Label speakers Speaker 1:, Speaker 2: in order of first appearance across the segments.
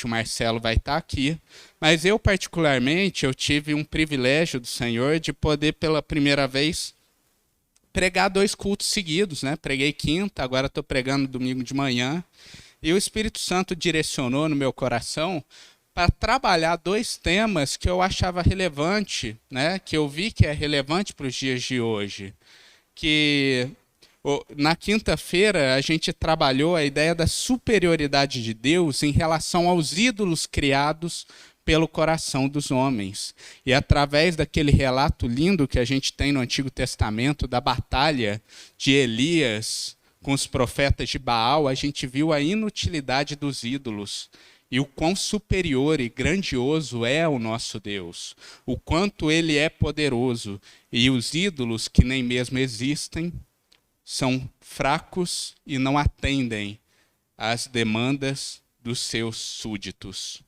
Speaker 1: o Marcelo vai estar aqui, mas eu particularmente, eu tive um privilégio do Senhor de poder pela primeira vez pregar 2 cultos seguidos, né? Preguei quinta, agora estou pregando domingo de manhã, e o Espírito Santo direcionou no meu coração para trabalhar 2 temas que eu achava relevante, né? Que eu vi que é relevante para os dias de hoje, que na quinta-feira, a gente trabalhou a ideia da superioridade de Deus em relação aos ídolos criados pelo coração dos homens. E através daquele relato lindo que a gente tem no Antigo Testamento, da batalha de Elias com os profetas de Baal, a gente viu a inutilidade dos ídolos e o quão superior e grandioso é o nosso Deus, o quanto ele é poderoso, e os ídolos que nem mesmo existem são fracos e não atendem às demandas dos seus súditos.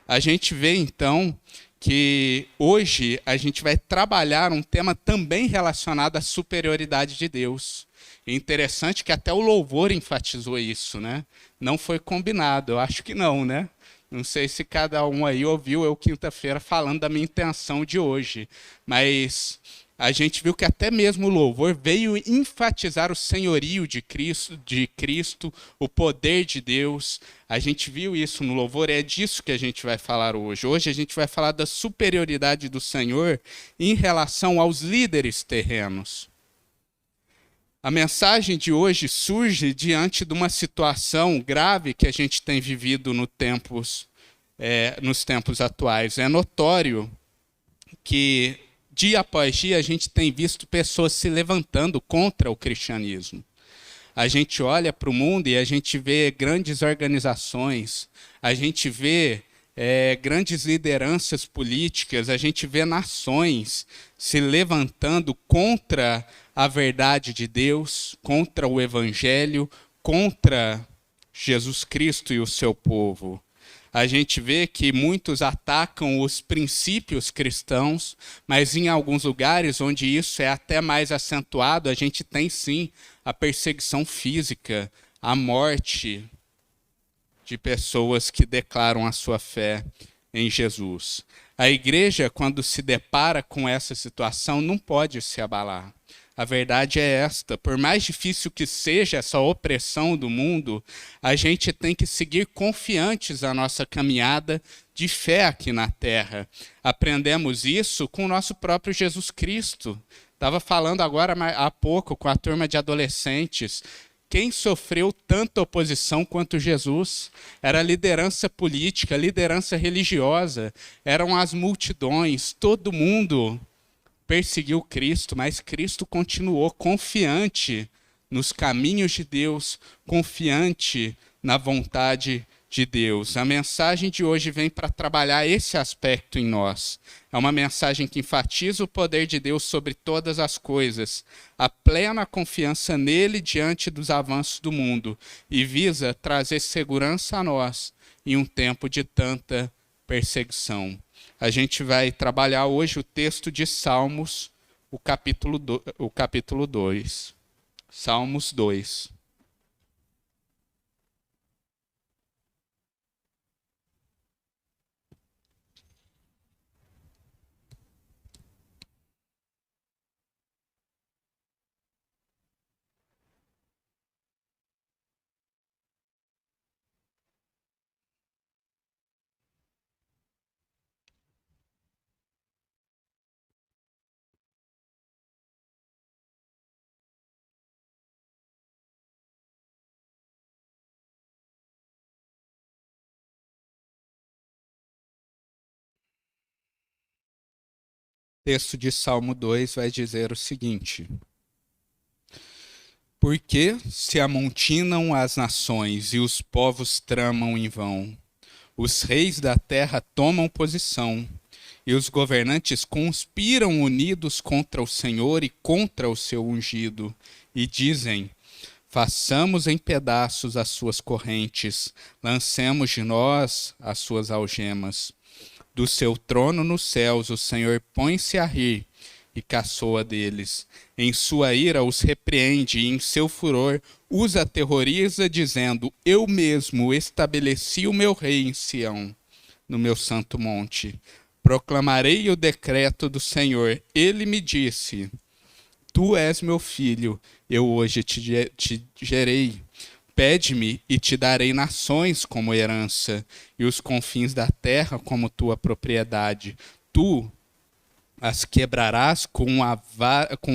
Speaker 1: A gente vê, então, que hoje a gente vai trabalhar um tema também relacionado à superioridade de Deus. É interessante que até o louvor enfatizou isso, né? Não foi combinado, eu acho que não, né? Não sei se cada um aí ouviu eu quinta-feira falando da minha intenção de hoje, mas a gente viu que até mesmo o louvor veio enfatizar o senhorio de Cristo, o poder de Deus. A gente viu isso no louvor, é disso que a gente vai falar hoje. Hoje a gente vai falar da superioridade do Senhor em relação aos líderes terrenos. A mensagem de hoje surge diante de uma situação grave que a gente tem vivido nos tempos atuais. É notório que dia após dia, a gente tem visto pessoas se levantando contra o cristianismo. A gente olha para o mundo e a gente vê grandes organizações, a gente vê grandes lideranças políticas, a gente vê nações se levantando contra a verdade de Deus, contra o Evangelho, contra Jesus Cristo e o seu povo. A gente vê que muitos atacam os princípios cristãos, mas em alguns lugares onde isso é até mais acentuado, a gente tem sim a perseguição física, a morte de pessoas que declaram a sua fé em Jesus. A igreja, quando se depara com essa situação, não pode se abalar. A verdade é esta: por mais difícil que seja essa opressão do mundo, a gente tem que seguir confiantes na nossa caminhada de fé aqui na terra. Aprendemos isso com o nosso próprio Jesus Cristo. Estava falando agora há pouco com a turma de adolescentes. Quem sofreu tanta oposição quanto Jesus? Era a liderança política, a liderança religiosa, eram as multidões, todo mundo perseguiu Cristo, mas Cristo continuou confiante nos caminhos de Deus, confiante na vontade de Deus. A mensagem de hoje vem para trabalhar esse aspecto em nós. É uma mensagem que enfatiza o poder de Deus sobre todas as coisas, a plena confiança nele diante dos avanços do mundo e visa trazer segurança a nós em um tempo de tanta perseguição. A gente vai trabalhar hoje o texto de Salmos, o capítulo 2. Salmos 2. O texto de Salmo 2 vai dizer o seguinte: Porque se amontinam as nações e os povos tramam em vão, os reis da terra tomam posição, e os governantes conspiram unidos contra o Senhor e contra o seu ungido, e dizem: façamos em pedaços as suas correntes, lancemos de nós as suas algemas. Do seu trono nos céus o Senhor põe-se a rir, e caçoa deles. Em sua ira os repreende e em seu furor os aterroriza, dizendo: eu mesmo estabeleci o meu rei em Sião, no meu santo monte. Proclamarei o decreto do Senhor. Ele me disse: tu és meu filho, eu hoje te gerei. Pede-me e te darei nações como herança, e os confins da terra como tua propriedade. Tu as quebrarás com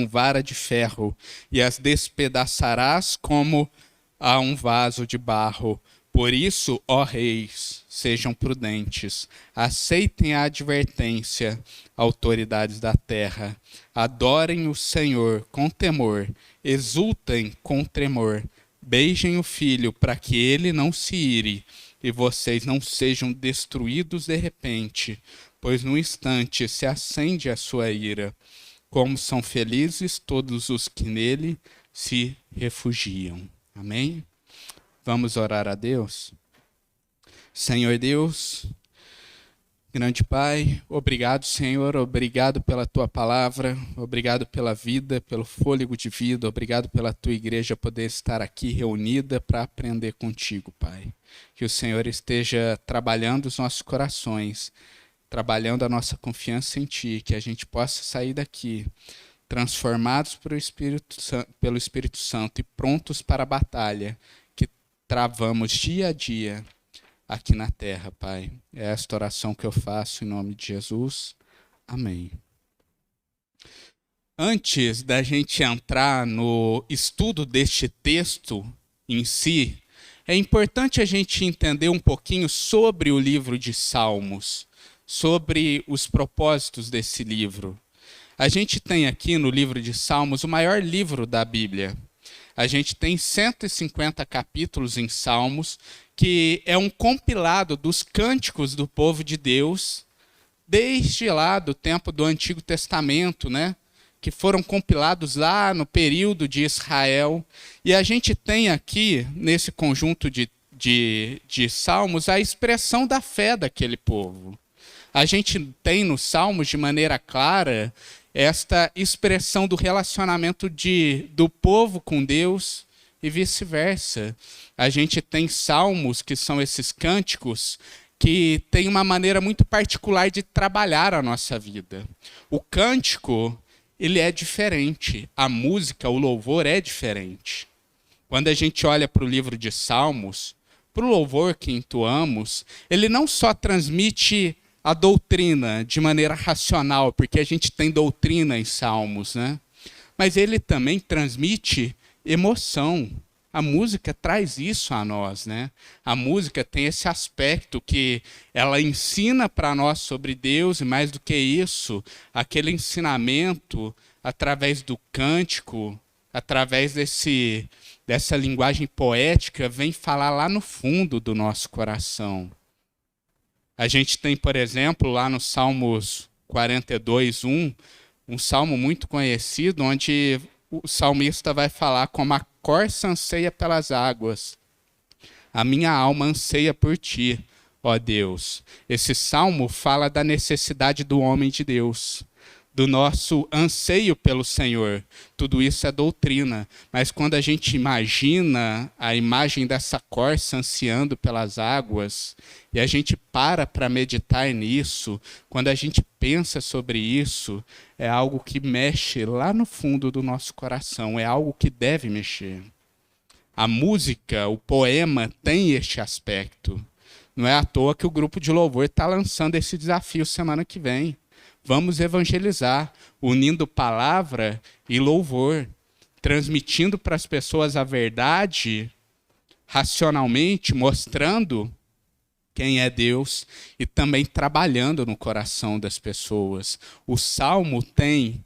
Speaker 1: vara de ferro, e as despedaçarás como a um vaso de barro. Por isso, ó reis, sejam prudentes, aceitem a advertência, autoridades da terra. Adorem o Senhor com temor, exultem com tremor. Beijem o filho para que ele não se ire e vocês não sejam destruídos de repente, pois no instante se acende a sua ira. Como são felizes todos os que nele se refugiam. Amém? Vamos orar a Deus? Senhor Deus, grande Pai, obrigado, Senhor, obrigado pela Tua palavra, obrigado pela vida, pelo fôlego de vida, obrigado pela Tua igreja poder estar aqui reunida para aprender contigo, Pai. Que o Senhor esteja trabalhando os nossos corações, trabalhando a nossa confiança em Ti, que a gente possa sair daqui transformados pelo Espírito Santo e prontos para a batalha que travamos dia a dia aqui na terra, Pai. É esta oração que eu faço em nome de Jesus. Amém. Antes da gente entrar no estudo deste texto em si, é importante a gente entender um pouquinho sobre o livro de Salmos, sobre os propósitos desse livro. A gente tem aqui no livro de Salmos o maior livro da Bíblia. A gente tem 150 capítulos em Salmos, que é um compilado dos cânticos do povo de Deus, desde lá do tempo do Antigo Testamento, né? Que foram compilados lá no período de Israel. E a gente tem aqui, nesse conjunto de salmos, a expressão da fé daquele povo. A gente tem nos salmos, de maneira clara, esta expressão do relacionamento do povo com Deus e vice-versa. A gente tem salmos, que são esses cânticos, que têm uma maneira muito particular de trabalhar a nossa vida. O cântico, ele é diferente. A música, o louvor é diferente. Quando a gente olha para o livro de Salmos, para o louvor que entoamos, ele não só transmite a doutrina de maneira racional, porque a gente tem doutrina em Salmos, né? Mas ele também transmite emoção. A música traz isso a nós, né? A música tem esse aspecto que ela ensina para nós sobre Deus, e mais do que isso, aquele ensinamento através do cântico, através dessa linguagem poética, vem falar lá no fundo do nosso coração. A gente tem, por exemplo, lá no Salmos 42:1, um salmo muito conhecido, onde o salmista vai falar: como a corça anseia pelas águas, a minha alma anseia por ti, ó Deus. Esse salmo fala da necessidade do homem de Deus, do nosso anseio pelo Senhor. Tudo isso é doutrina, mas quando a gente imagina a imagem dessa corça ansiando pelas águas, e a gente para meditar nisso, quando a gente pensa sobre isso, é algo que mexe lá no fundo do nosso coração, é algo que deve mexer. A música, o poema, tem este aspecto. Não é à toa que o grupo de louvor está lançando esse desafio semana que vem. Vamos evangelizar, unindo palavra e louvor, transmitindo para as pessoas a verdade racionalmente, mostrando quem é Deus e também trabalhando no coração das pessoas. O Salmo tem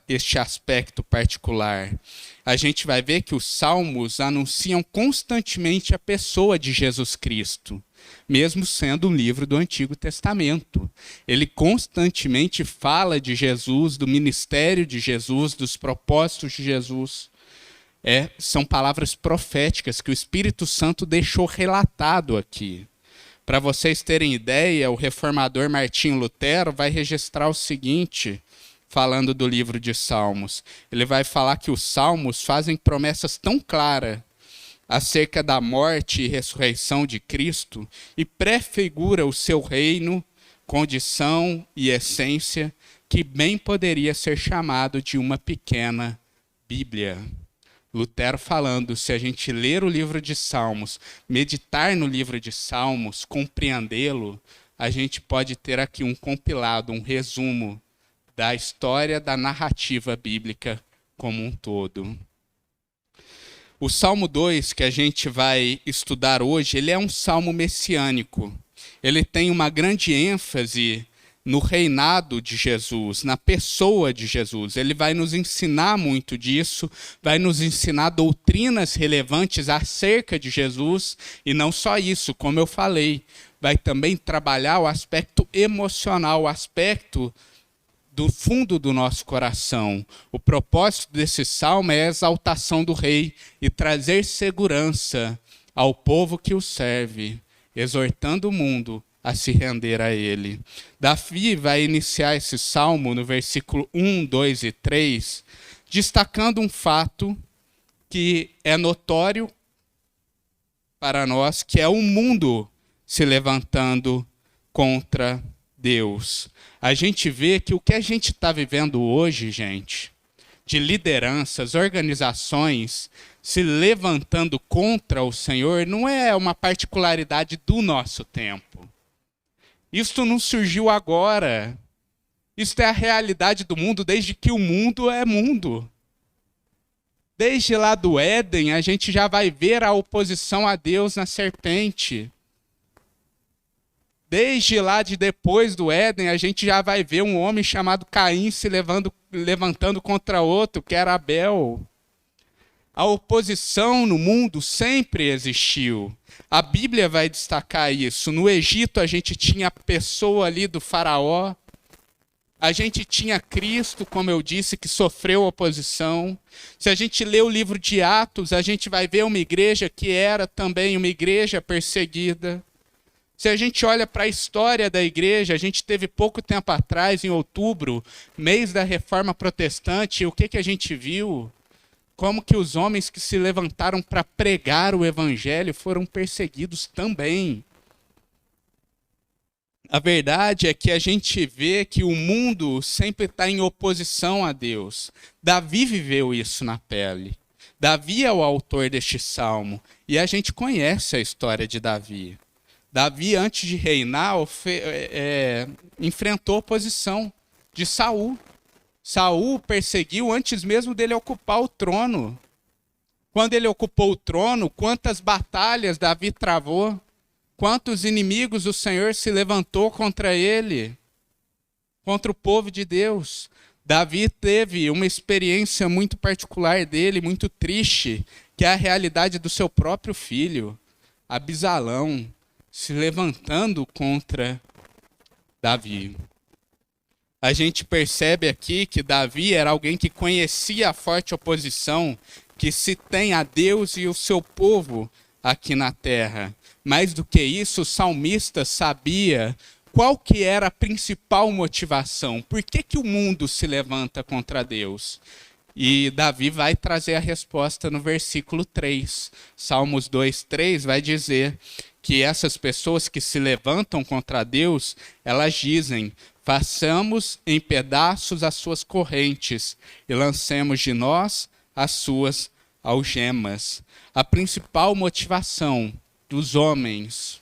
Speaker 1: este aspecto particular. A gente vai ver que os Salmos anunciam constantemente a pessoa de Jesus Cristo, mesmo sendo um livro do Antigo Testamento. Ele constantemente fala de Jesus, do ministério de Jesus, dos propósitos de Jesus. São palavras proféticas que o Espírito Santo deixou relatado aqui. Para vocês terem ideia, o reformador Martinho Lutero vai registrar o seguinte, falando do livro de Salmos. Ele vai falar que os Salmos fazem promessas tão claras acerca da morte e ressurreição de Cristo e prefigura o seu reino, condição e essência, que bem poderia ser chamado de uma pequena Bíblia. Lutero falando, se a gente ler o livro de Salmos, meditar no livro de Salmos, compreendê-lo, a gente pode ter aqui um compilado, um resumo da história da narrativa bíblica como um todo. O Salmo 2, que a gente vai estudar hoje, ele é um salmo messiânico. Ele tem uma grande ênfase no reinado de Jesus, na pessoa de Jesus. Ele vai nos ensinar muito disso, vai nos ensinar doutrinas relevantes acerca de Jesus, e não só isso, como eu falei, vai também trabalhar o aspecto emocional, o aspecto do fundo do nosso coração. O propósito desse salmo é a exaltação do rei e trazer segurança ao povo que o serve, exortando o mundo a se render a ele. Davi vai iniciar esse salmo no versículo 1, 2 e 3, destacando um fato que é notório para nós, que é o mundo se levantando contra Deus. A gente vê que o que a gente está vivendo hoje, gente, de lideranças, organizações se levantando contra o Senhor, não é uma particularidade do nosso tempo. Isso não surgiu agora. Isso é a realidade do mundo desde que o mundo é mundo. Desde lá do Éden, a gente já vai ver a oposição a Deus na serpente. Desde lá de depois do Éden, a gente já vai ver um homem chamado Caim se levantando contra outro, que era Abel. A oposição no mundo sempre existiu. A Bíblia vai destacar isso. No Egito, a gente tinha a pessoa ali do faraó. A gente tinha Cristo, como eu disse, que sofreu oposição. Se a gente lê o livro de Atos, a gente vai ver uma igreja que era também uma igreja perseguida. Se a gente olha para a história da igreja, a gente teve pouco tempo atrás, em outubro, mês da Reforma Protestante, o que a gente viu? Como que os homens que se levantaram para pregar o evangelho foram perseguidos também. A verdade é que a gente vê que o mundo sempre está em oposição a Deus. Davi viveu isso na pele. Davi é o autor deste salmo. E a gente conhece a história de Davi. Davi, antes de reinar, enfrentou oposição de Saul. Saul perseguiu antes mesmo dele ocupar o trono. Quando ele ocupou o trono, quantas batalhas Davi travou, quantos inimigos o Senhor se levantou contra ele, contra o povo de Deus. Davi teve uma experiência muito particular dele, muito triste, que é a realidade do seu próprio filho, Absalão, se levantando contra Davi. A gente percebe aqui que Davi era alguém que conhecia a forte oposição que se tem a Deus e o seu povo aqui na terra. Mais do que isso, o salmista sabia qual que era a principal motivação. Por que o mundo se levanta contra Deus? E Davi vai trazer a resposta no versículo 3. Salmos 2, 3 vai dizer que essas pessoas que se levantam contra Deus, elas dizem: façamos em pedaços as suas correntes e lancemos de nós as suas algemas. A principal motivação dos homens,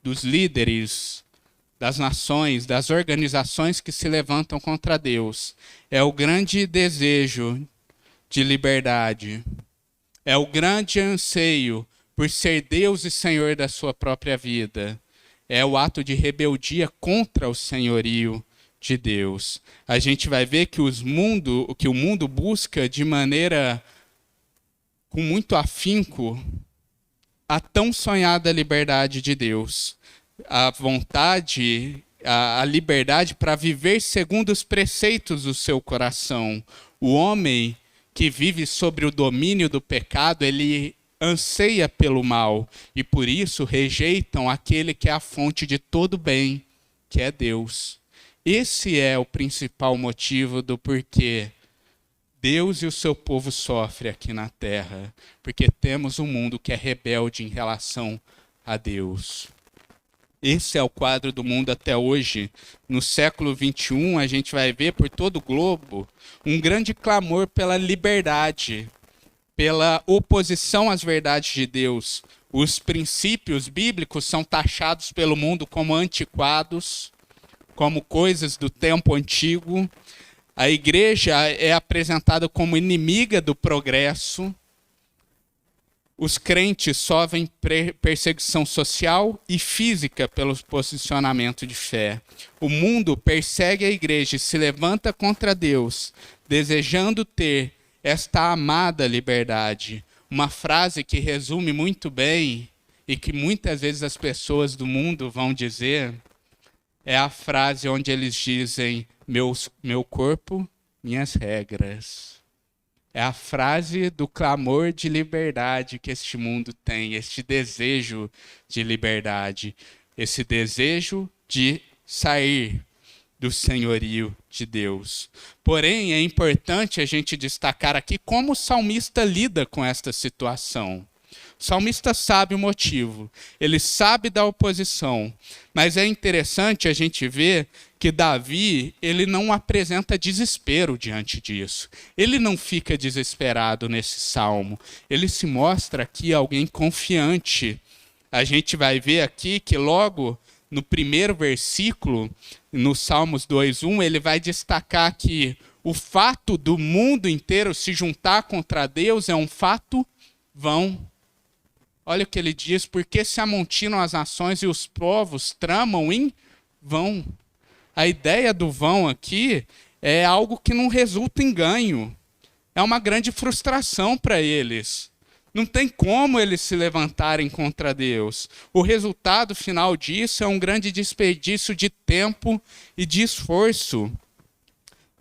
Speaker 1: dos líderes, das nações, das organizações que se levantam contra Deus, é o grande desejo de liberdade, é o grande anseio por ser Deus e Senhor da sua própria vida. É o ato de rebeldia contra o senhorio de Deus. A gente vai ver que o mundo busca de maneira com muito afinco a tão sonhada liberdade de Deus. A vontade, a liberdade para viver segundo os preceitos do seu coração. O homem que vive sobre o domínio do pecado, ele anseia pelo mal, e por isso rejeitam aquele que é a fonte de todo bem, que é Deus. Esse é o principal motivo do porquê Deus e o seu povo sofrem aqui na terra, porque temos um mundo que é rebelde em relação a Deus. Esse é o quadro do mundo até hoje. No século XXI, a gente vai ver por todo o globo um grande clamor pela liberdade, pela oposição às verdades de Deus. Os princípios bíblicos são taxados pelo mundo como antiquados, como coisas do tempo antigo. A igreja é apresentada como inimiga do progresso. Os crentes sofrem perseguição social e física pelo posicionamento de fé. O mundo persegue a igreja e se levanta contra Deus, desejando ter esta amada liberdade. Uma frase que resume muito bem e que muitas vezes as pessoas do mundo vão dizer, é a frase onde eles dizem, meu corpo, minhas regras. É a frase do clamor de liberdade que este mundo tem, este desejo de liberdade, esse desejo de sair do senhorio de Deus. Porém, é importante a gente destacar aqui como o salmista lida com esta situação. O salmista sabe o motivo, ele sabe da oposição, mas é interessante a gente ver que Davi, ele não apresenta desespero diante disso. Ele não fica desesperado nesse salmo. Ele se mostra aqui alguém confiante. A gente vai ver aqui que logo no primeiro versículo, no Salmos 2:1, ele vai destacar que o fato do mundo inteiro se juntar contra Deus é um fato vão. Olha o que ele diz, porque se amontinam as nações e os povos tramam em vão. A ideia do vão aqui é algo que não resulta em ganho. É uma grande frustração para eles. Não tem como eles se levantarem contra Deus. O resultado final disso é um grande desperdício de tempo e de esforço.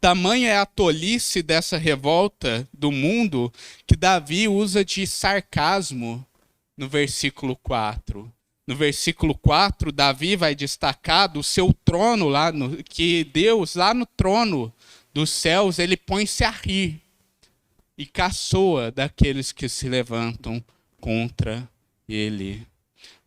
Speaker 1: Tamanha é a tolice dessa revolta do mundo que Davi usa de sarcasmo no versículo 4. No versículo 4, Davi vai destacar do seu trono, que Deus, lá no trono dos céus, ele põe-se a rir e caçoa daqueles que se levantam contra ele.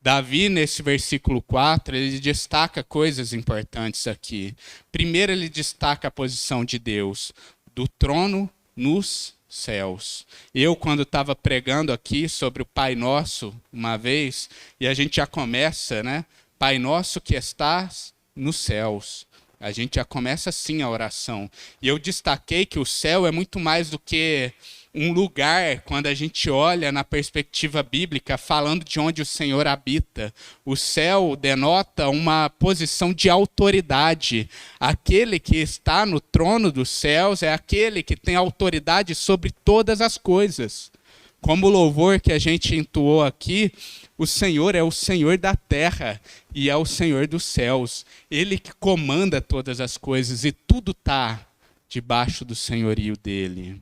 Speaker 1: Davi, nesse versículo 4, ele destaca coisas importantes aqui. Primeiro, ele destaca a posição de Deus, do trono nos céus. Eu, quando estava pregando aqui sobre o Pai Nosso, uma vez, e a gente já começa, né? Pai Nosso que estás nos céus. A gente já começa assim a oração. E eu destaquei que o céu é muito mais do que um lugar, quando a gente olha na perspectiva bíblica, falando de onde o Senhor habita. O céu denota uma posição de autoridade. Aquele que está no trono dos céus é aquele que tem autoridade sobre todas as coisas. Como o louvor que a gente entoou aqui, o Senhor é o Senhor da terra e é o Senhor dos céus. Ele que comanda todas as coisas e tudo está debaixo do senhorio dele.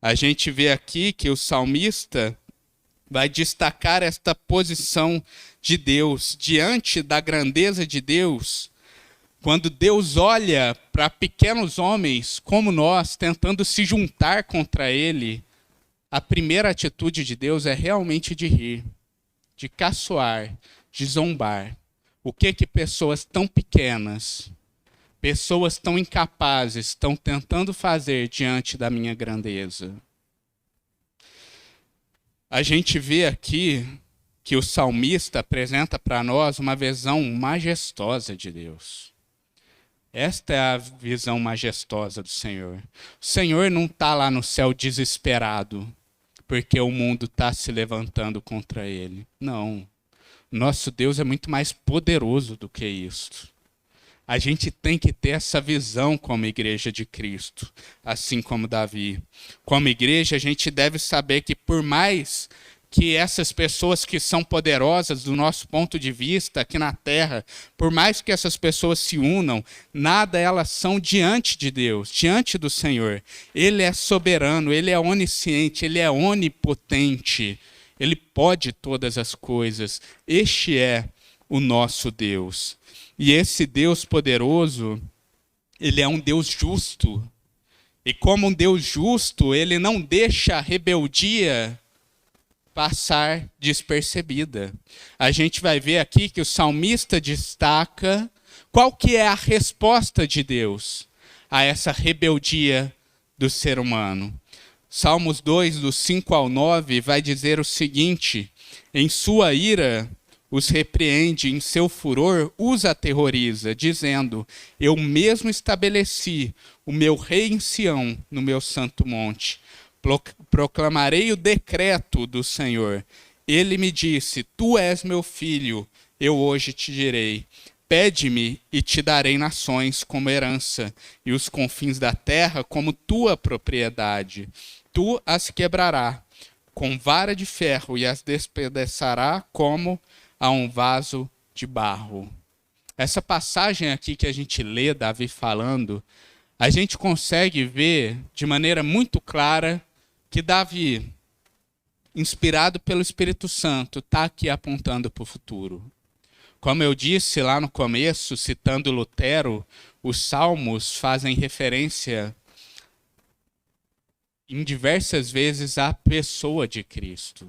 Speaker 1: A gente vê aqui que o salmista vai destacar esta posição de Deus diante da grandeza de Deus. Quando Deus olha para pequenos homens como nós, tentando se juntar contra ele, a primeira atitude de Deus é realmente de rir, de caçoar, de zombar. O que pessoas tão pequenas, pessoas tão incapazes estão tentando fazer diante da minha grandeza? A gente vê aqui que o salmista apresenta para nós uma visão majestosa de Deus. Esta é a visão majestosa do Senhor. O Senhor não está lá no céu desesperado, porque o mundo está se levantando contra ele. Não. Nosso Deus é muito mais poderoso do que isso. A gente tem que ter essa visão como igreja de Cristo, assim como Davi. Como igreja, a gente deve saber que por mais que essas pessoas que são poderosas do nosso ponto de vista aqui na terra, por mais que essas pessoas se unam, nada elas são diante de Deus, diante do Senhor. Ele é soberano, ele é onisciente, ele é onipotente, ele pode todas as coisas. Este é o nosso Deus. E esse Deus poderoso, Ele é um Deus justo. E como um Deus justo, ele não deixa a rebeldia passar despercebida. A gente vai ver aqui que o salmista destaca qual que é a resposta de Deus a essa rebeldia do ser humano. Salmos 2, do 5 ao 9, vai dizer o seguinte: em sua ira os repreende, em seu furor os aterroriza, dizendo: eu mesmo estabeleci o meu rei em Sião, no meu santo monte. Proclamarei o decreto do Senhor. Ele me disse: tu és meu filho, eu hoje te direi. Pede-me e te darei nações como herança, e os confins da terra como tua propriedade. Tu as quebrarás com vara de ferro e as despedaçará como a um vaso de barro. Essa passagem aqui que a gente lê Davi falando, a gente consegue ver de maneira muito clara que Davi, inspirado pelo Espírito Santo, está aqui apontando para o futuro. Como eu disse lá no começo, citando Lutero, os salmos fazem referência em diversas vezes à pessoa de Cristo.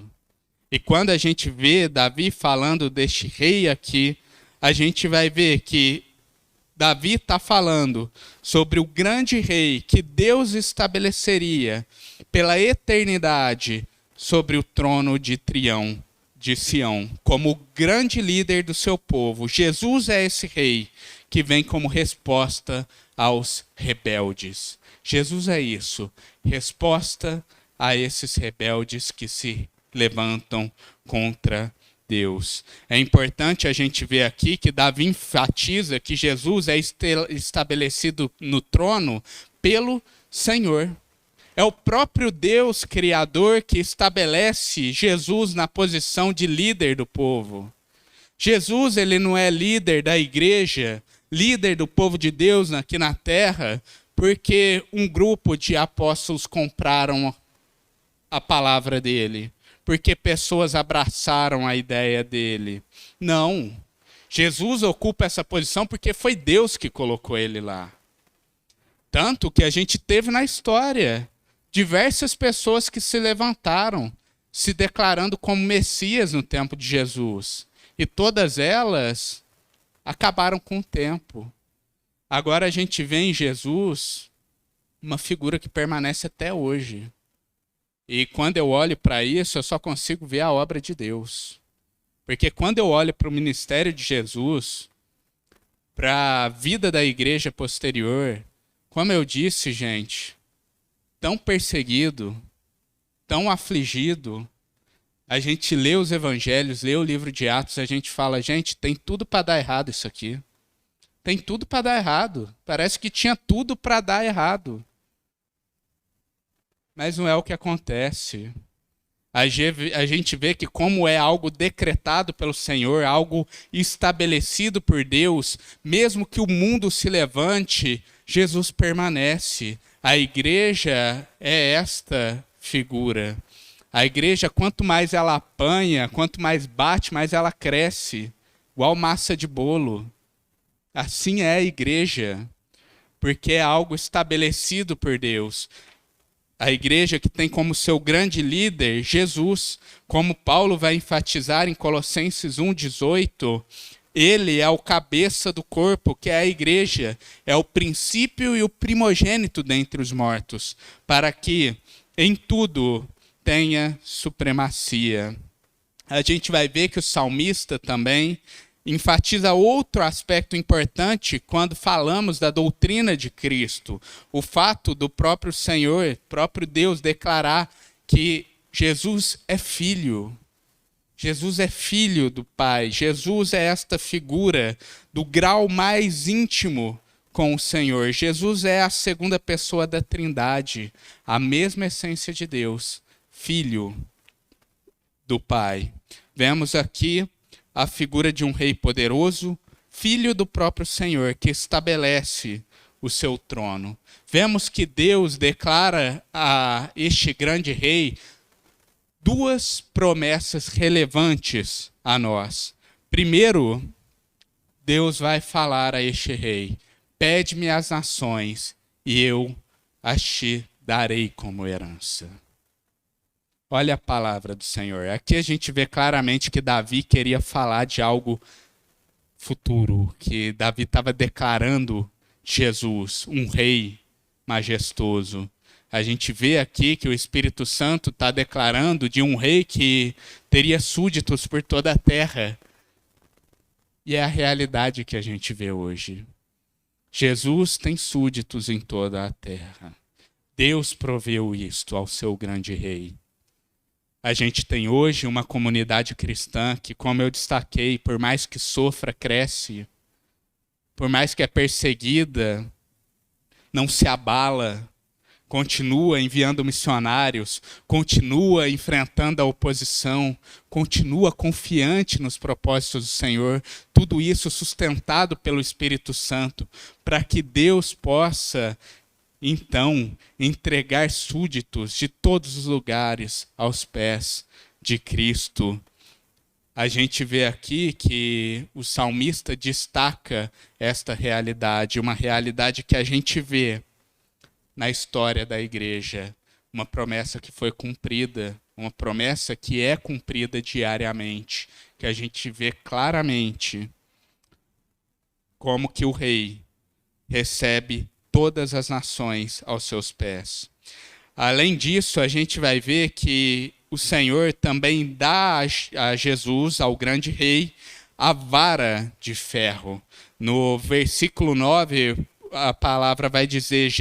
Speaker 1: E quando a gente vê Davi falando deste rei aqui, a gente vai ver que Davi está falando sobre o grande rei que Deus estabeleceria pela eternidade sobre o trono de Sião, como o grande líder do seu povo. Jesus é esse rei que vem como resposta aos rebeldes. Jesus é isso, resposta a esses rebeldes que se levantam contra Deus. É importante a gente ver aqui que Davi enfatiza que Jesus é estabelecido no trono pelo Senhor. É o próprio Deus Criador que estabelece Jesus na posição de líder do povo. Jesus, ele não é líder da igreja, líder do povo de Deus aqui na terra, porque um grupo de apóstolos compraram a palavra dele, porque pessoas abraçaram a ideia dele. Não. Jesus ocupa essa posição porque foi Deus que colocou ele lá. Tanto que a gente teve na história diversas pessoas que se levantaram, se declarando como Messias no tempo de Jesus. E todas elas acabaram com o tempo. Agora a gente vê em Jesus uma figura que permanece até hoje. E quando eu olho para isso, eu só consigo ver a obra de Deus. Porque quando eu olho para o ministério de Jesus, para a vida da igreja posterior, como eu disse, gente, tão perseguido, tão afligido, a gente lê os evangelhos, lê o livro de Atos, a gente fala, gente, tem tudo para dar errado isso aqui. Tem tudo para dar errado. Parece que tinha tudo para dar errado. Mas não é o que acontece. A gente vê que como é algo decretado pelo Senhor, algo estabelecido por Deus, mesmo que o mundo se levante, Jesus permanece. A igreja é esta figura. A igreja, quanto mais ela apanha, quanto mais bate, mais ela cresce. Igual massa de bolo. Assim é a igreja, porque é algo estabelecido por Deus. A igreja que tem como seu grande líder Jesus, como Paulo vai enfatizar em Colossenses 1,18, ele é o cabeça do corpo, que é a igreja, é o princípio e o primogênito dentre os mortos, para que em tudo tenha supremacia. A gente vai ver que o salmista também enfatiza outro aspecto importante quando falamos da doutrina de Cristo. O fato do próprio Senhor, próprio Deus, declarar que Jesus é filho. Jesus é filho do Pai. Jesus é esta figura do grau mais íntimo com o Senhor. Jesus é a segunda pessoa da Trindade, a mesma essência de Deus, filho do Pai. Vemos aqui a figura de um rei poderoso, filho do próprio Senhor, que estabelece o seu trono. Vemos que Deus declara a este grande rei duas promessas relevantes a nós. Primeiro, Deus vai falar a este rei: Pede-me as nações, e eu as te darei como herança. Olha a palavra do Senhor. Aqui a gente vê claramente que Davi queria falar de algo futuro, que Davi estava declarando Jesus, um rei majestoso. A gente vê aqui que o Espírito Santo está declarando de um rei que teria súditos por toda a terra. E é a realidade que a gente vê hoje. Jesus tem súditos em toda a terra. Deus proveu isto ao seu grande rei. A gente tem hoje uma comunidade cristã que, como eu destaquei, por mais que sofra, cresce. Por mais que é perseguida, não se abala. Continua enviando missionários, continua enfrentando a oposição, continua confiante nos propósitos do Senhor, tudo isso sustentado pelo Espírito Santo, para que Deus possa, então, entregar súditos de todos os lugares aos pés de Cristo. A gente vê aqui que o salmista destaca esta realidade, uma realidade que a gente vê na história da igreja, uma promessa que foi cumprida, uma promessa que é cumprida diariamente, que a gente vê claramente como que o rei recebe todas as nações aos seus pés. Além disso, a gente vai ver que o Senhor também dá a Jesus, ao grande rei, a vara de ferro. No versículo 9, a palavra vai dizer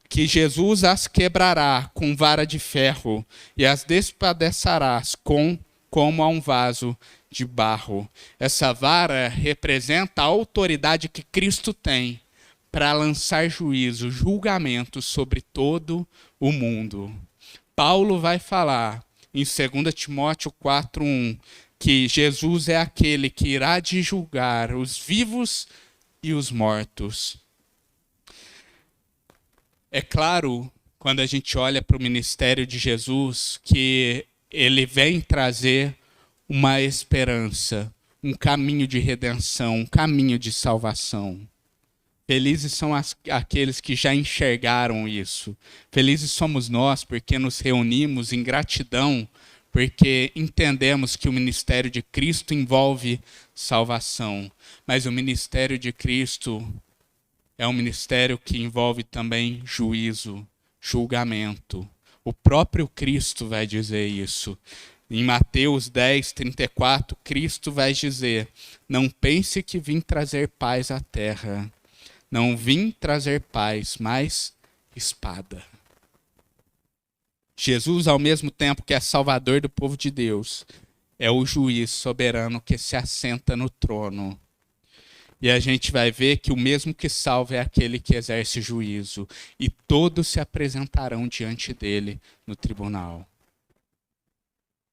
Speaker 1: que Jesus as quebrará com vara de ferro e as despedaçarás como a um vaso de barro. Essa vara representa a autoridade que Cristo tem para lançar juízo, julgamento sobre todo o mundo. Paulo vai falar em 2 Timóteo 4:1 que Jesus é aquele que irá de julgar os vivos e os mortos. É claro, quando a gente olha para o ministério de Jesus, que ele vem trazer uma esperança, um caminho de redenção, um caminho de salvação. Felizes são aqueles que já enxergaram isso. Felizes somos nós porque nos reunimos em gratidão, porque entendemos que o ministério de Cristo envolve salvação. Mas o ministério de Cristo é um ministério que envolve também juízo, julgamento. O próprio Cristo vai dizer isso. Em Mateus 10:34, Cristo vai dizer: não pense que vim trazer paz à terra. Não vim trazer paz, mas espada. Jesus, ao mesmo tempo que é salvador do povo de Deus, é o juiz soberano que se assenta no trono. E a gente vai ver que o mesmo que salva é aquele que exerce juízo. E todos se apresentarão diante dele no tribunal.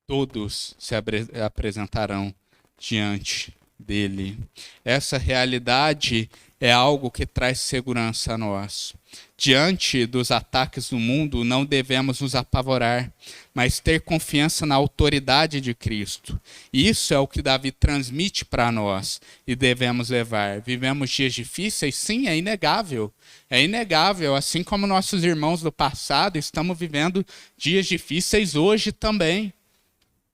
Speaker 1: Todos se apresentarão diante dele. Essa realidade é algo que traz segurança a nós. Diante dos ataques do mundo, não devemos nos apavorar, mas ter confiança na autoridade de Cristo. Isso é o que Davi transmite para nós e devemos levar. Vivemos dias difíceis? Sim, é inegável. É inegável, assim como nossos irmãos do passado, estamos vivendo dias difíceis hoje também.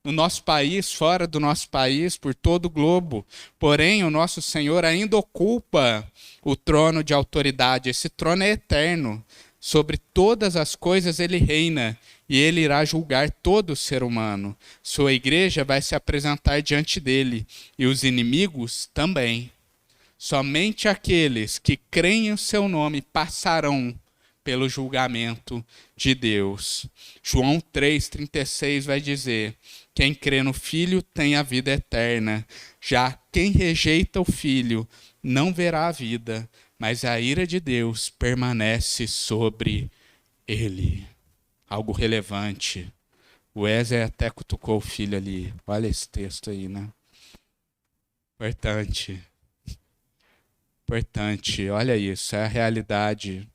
Speaker 1: No nosso país, fora do nosso país, por todo o globo. Porém, o nosso Senhor ainda ocupa o trono de autoridade. Esse trono é eterno. Sobre todas as coisas ele reina e ele irá julgar todo ser humano. Sua igreja vai se apresentar diante dele e os inimigos também. Somente aqueles que creem em seu nome passarão pelo julgamento de Deus. João 3:36 vai dizer: quem crê no Filho tem a vida eterna. Já quem rejeita o Filho não verá a vida, mas a ira de Deus permanece sobre ele. Algo relevante. O Wesley até cutucou o filho ali. Olha esse texto aí, né? Importante. Importante. Olha isso, é a realidade.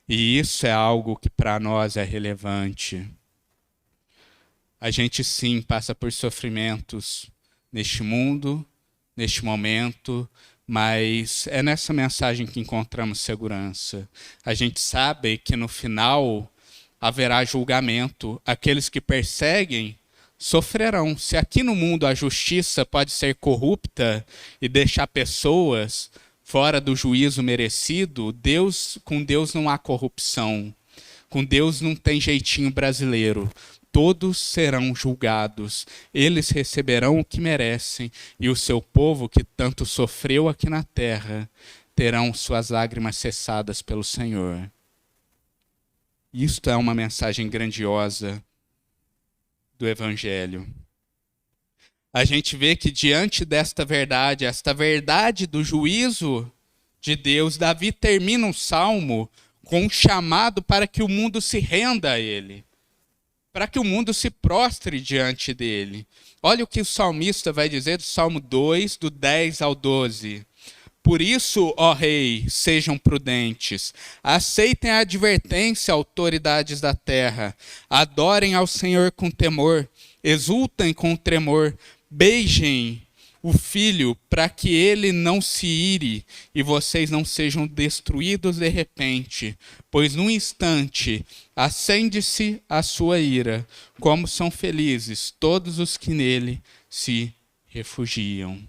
Speaker 1: E isso é algo que para nós é relevante. A gente sim passa por sofrimentos neste mundo, neste momento, mas é nessa mensagem que encontramos segurança. A gente sabe que no final haverá julgamento. Aqueles que perseguem sofrerão. Se aqui no mundo a justiça pode ser corrupta e deixar pessoas fora do juízo merecido, com Deus não há corrupção. Com Deus não tem jeitinho brasileiro. Todos serão julgados. Eles receberão o que merecem. E o seu povo, que tanto sofreu aqui na terra, terão suas lágrimas cessadas pelo Senhor. Isto é uma mensagem grandiosa do Evangelho. A gente vê que diante desta verdade, esta verdade do juízo de Deus, Davi termina um salmo com um chamado para que o mundo se renda a ele, para que o mundo se prostre diante dele. Olha o que o salmista vai dizer do Salmo 2, do 10 ao 12. Por isso, ó rei, sejam prudentes, aceitem a advertência, autoridades da terra, adorem ao Senhor com temor, exultem com tremor, beijem o filho para que ele não se ire e vocês não sejam destruídos de repente, pois num instante acende-se a sua ira, como são felizes todos os que nele se refugiam.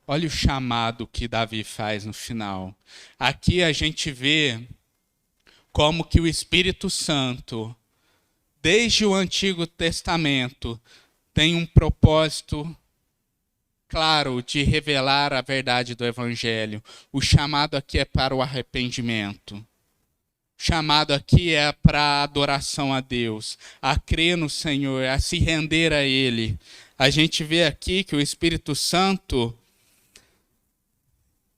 Speaker 1: Olha o chamado que Davi faz no final. Aqui a gente vê como que o Espírito Santo, desde o Antigo Testamento, tem um propósito claro de revelar a verdade do Evangelho. O chamado aqui é para o arrependimento. O chamado aqui é para a adoração a Deus, a crer no Senhor, a se render a Ele. A gente vê aqui que o Espírito Santo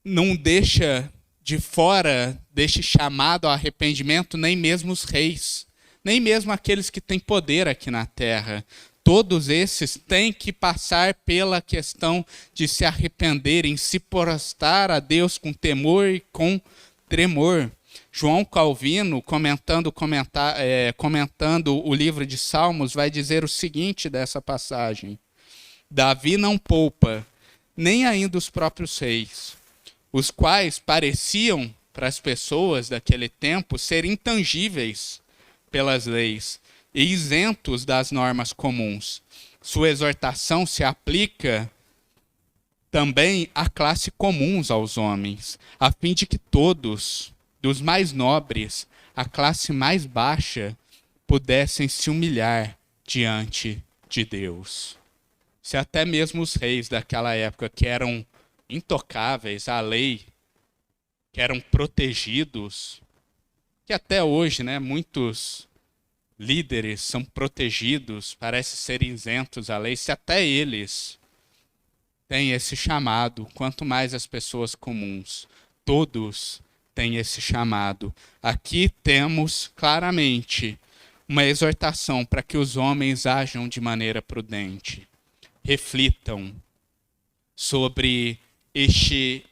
Speaker 1: não deixa de fora deste chamado ao arrependimento nem mesmo os reis, nem mesmo aqueles que têm poder aqui na terra. Todos esses têm que passar pela questão de se arrependerem, se prostrar a Deus com temor e com tremor. João Calvino, comentando o livro de Salmos, vai dizer o seguinte dessa passagem: Davi não poupa nem ainda os próprios reis, os quais pareciam para as pessoas daquele tempo ser intangíveis pelas leis e isentos das normas comuns. Sua exortação se aplica também à classe comuns aos homens, a fim de que todos, dos mais nobres à classe mais baixa, pudessem se humilhar diante de Deus. Se até mesmo os reis daquela época, que eram intocáveis à lei, que eram protegidos, que até hoje, muitos líderes são protegidos, parecem ser isentos à lei, se até eles têm esse chamado, quanto mais as pessoas comuns, todos têm esse chamado. Aqui temos claramente uma exortação para que os homens ajam de maneira prudente, reflitam sobre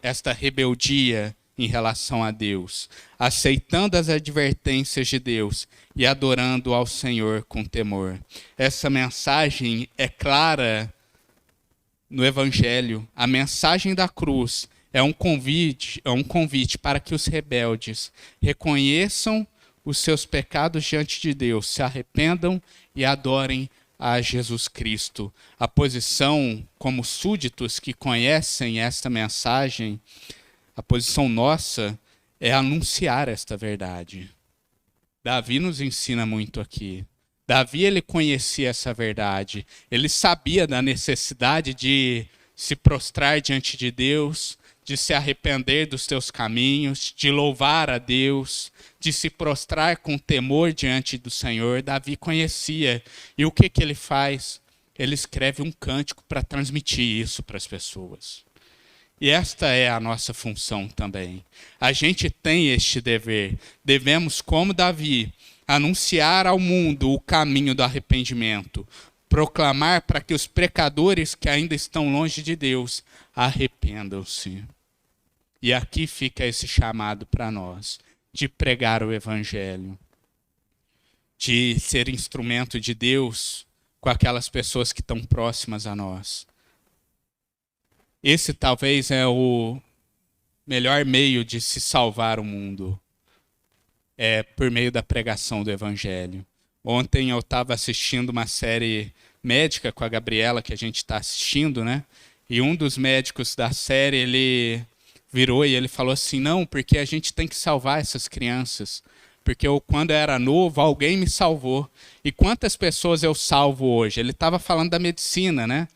Speaker 1: esta rebeldia em relação a Deus, aceitando as advertências de Deus e adorando ao Senhor com temor. Essa mensagem é clara no Evangelho. A mensagem da cruz é um convite para que os rebeldes reconheçam os seus pecados diante de Deus, se arrependam e adorem a Jesus Cristo. A posição como súditos que conhecem esta mensagem, a posição nossa é anunciar esta verdade. Davi nos ensina muito aqui. Davi, ele conhecia essa verdade. Ele sabia da necessidade de se prostrar diante de Deus, de se arrepender dos teus caminhos, de louvar a Deus, de se prostrar com temor diante do Senhor. Davi conhecia. E o que ele faz? Ele escreve um cântico para transmitir isso para as pessoas. E esta é a nossa função também. A gente tem este dever. Devemos, como Davi, anunciar ao mundo o caminho do arrependimento, proclamar para que os pecadores que ainda estão longe de Deus arrependam-se. E aqui fica esse chamado para nós, de pregar o Evangelho, de ser instrumento de Deus com aquelas pessoas que estão próximas a nós. Esse talvez é o melhor meio de se salvar o mundo, é por meio da pregação do evangelho. Ontem eu estava assistindo uma série médica com a Gabriela, que a gente está assistindo, né? E um dos médicos da série, ele virou e ele falou assim, não, porque a gente tem que salvar essas crianças. Porque eu, quando eu era novo, alguém me salvou. E quantas pessoas eu salvo hoje? Ele estava falando da medicina, né?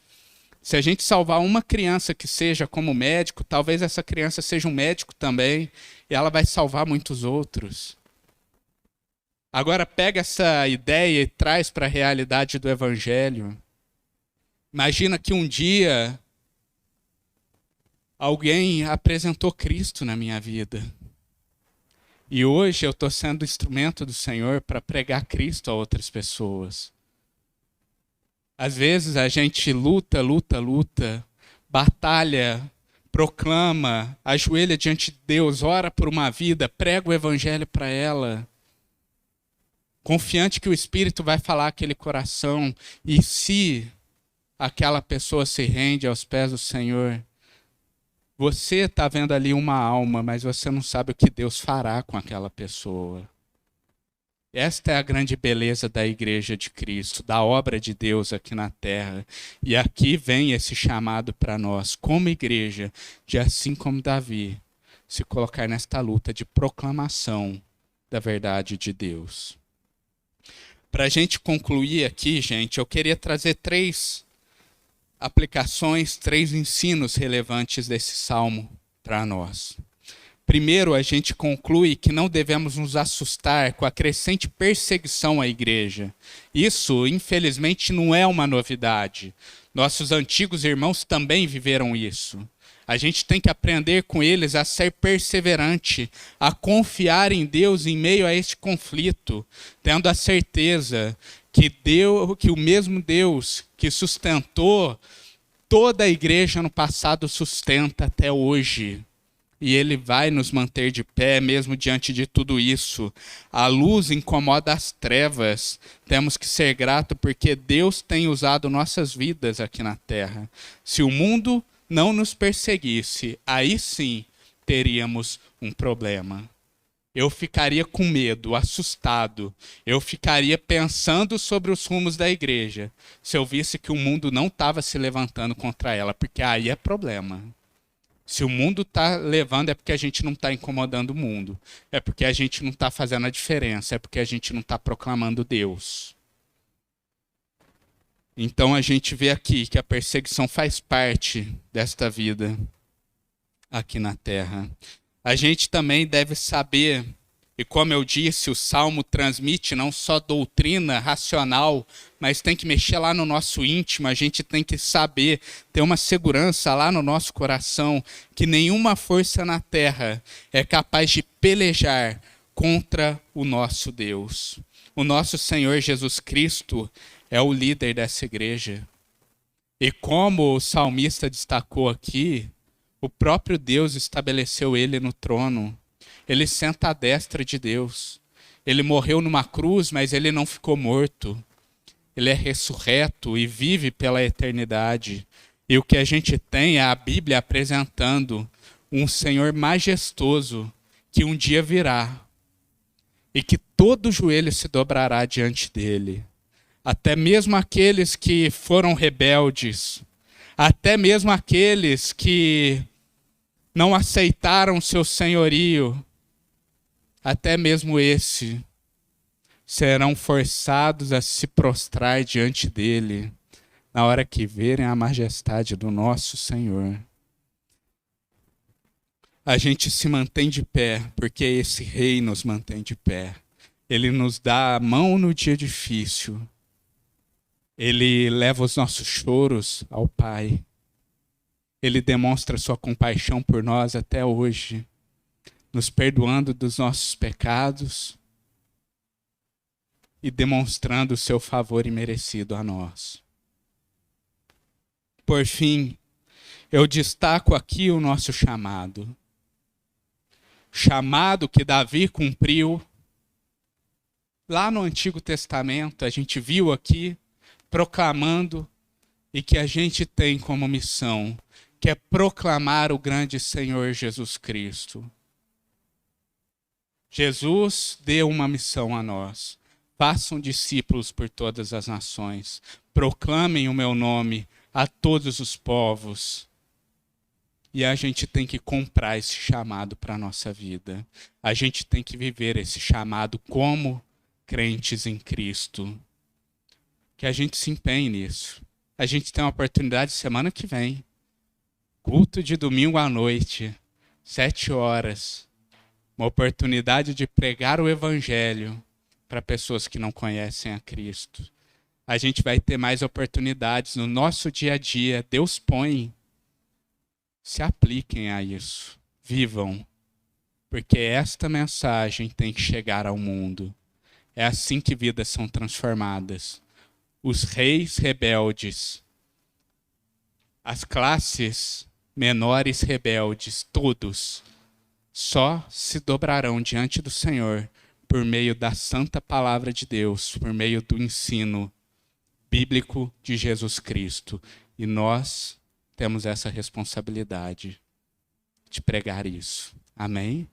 Speaker 1: Se a gente salvar uma criança que seja como médico, talvez essa criança seja um médico também, e ela vai salvar muitos outros. Agora pega essa ideia e traz para a realidade do evangelho. Imagina que um dia alguém apresentou Cristo na minha vida. E hoje eu estou sendo instrumento do Senhor para pregar Cristo a outras pessoas. Às vezes a gente luta, batalha, proclama, ajoelha diante de Deus, ora por uma vida, prega o evangelho para ela, confiante que o Espírito vai falar aquele coração, e se aquela pessoa se rende aos pés do Senhor, você está vendo ali uma alma, mas você não sabe o que Deus fará com aquela pessoa. Esta é a grande beleza da Igreja de Cristo, da obra de Deus aqui na terra. E aqui vem esse chamado para nós, como igreja, de assim como Davi, se colocar nesta luta de proclamação da verdade de Deus. Para a gente concluir aqui, gente, eu queria trazer 3 aplicações, 3 ensinos relevantes desse salmo para nós. Primeiro, a gente conclui que não devemos nos assustar com a crescente perseguição à igreja. Isso, infelizmente, não é uma novidade. Nossos antigos irmãos também viveram isso. A gente tem que aprender com eles a ser perseverante, a confiar em Deus em meio a este conflito, tendo a certeza que o mesmo Deus que sustentou toda a igreja no passado sustenta até hoje. E ele vai nos manter de pé mesmo diante de tudo isso. A luz incomoda as trevas. Temos que ser gratos porque Deus tem usado nossas vidas aqui na terra. Se o mundo não nos perseguisse, aí sim teríamos um problema. Eu ficaria com medo, assustado. Eu ficaria pensando sobre os rumos da igreja se eu visse que o mundo não estava se levantando contra ela, porque aí é problema. Se o mundo está levando, é porque a gente não está incomodando o mundo. É porque a gente não está fazendo a diferença. É porque a gente não está proclamando Deus. Então a gente vê aqui que a perseguição faz parte desta vida aqui na terra. A gente também deve saber, e como eu disse, o Salmo transmite não só doutrina racional, mas tem que mexer lá no nosso íntimo, a gente tem que saber, ter uma segurança lá no nosso coração, que nenhuma força na terra é capaz de pelejar contra o nosso Deus. O nosso Senhor Jesus Cristo é o líder dessa igreja. E como o salmista destacou aqui, o próprio Deus estabeleceu ele no trono. Ele senta à destra de Deus. Ele morreu numa cruz, mas ele não ficou morto. Ele é ressurreto e vive pela eternidade. E o que a gente tem é a Bíblia apresentando um Senhor majestoso que um dia virá e que todo joelho se dobrará diante dele. Até mesmo aqueles que foram rebeldes, até mesmo aqueles que não aceitaram seu senhorio, até mesmo esse serão forçados a se prostrar diante dele na hora que verem a majestade do nosso Senhor. A gente se mantém de pé porque esse rei nos mantém de pé. Ele nos dá a mão no dia difícil. Ele leva os nossos choros ao Pai. Ele demonstra sua compaixão por nós até hoje, nos perdoando dos nossos pecados e demonstrando o seu favor imerecido a nós. Por fim, eu destaco aqui o nosso chamado. Chamado que Davi cumpriu lá no Antigo Testamento, a gente viu aqui, proclamando, e que a gente tem como missão que é proclamar o grande Senhor Jesus Cristo. Jesus deu uma missão a nós. Façam discípulos por todas as nações. Proclamem o meu nome a todos os povos. E a gente tem que comprar esse chamado para a nossa vida. A gente tem que viver esse chamado como crentes em Cristo. Que a gente se empenhe nisso. A gente tem uma oportunidade semana que vem. Culto de domingo à noite, 7h. Uma oportunidade de pregar o evangelho para pessoas que não conhecem a Cristo. A gente vai ter mais oportunidades no nosso dia a dia. Deus põe. Se apliquem a isso. Vivam. Porque esta mensagem tem que chegar ao mundo. É assim que vidas são transformadas. Os reis rebeldes, as classes menores rebeldes, todos, só se dobrarão diante do Senhor por meio da santa palavra de Deus, por meio do ensino bíblico de Jesus Cristo. E nós temos essa responsabilidade de pregar isso. Amém?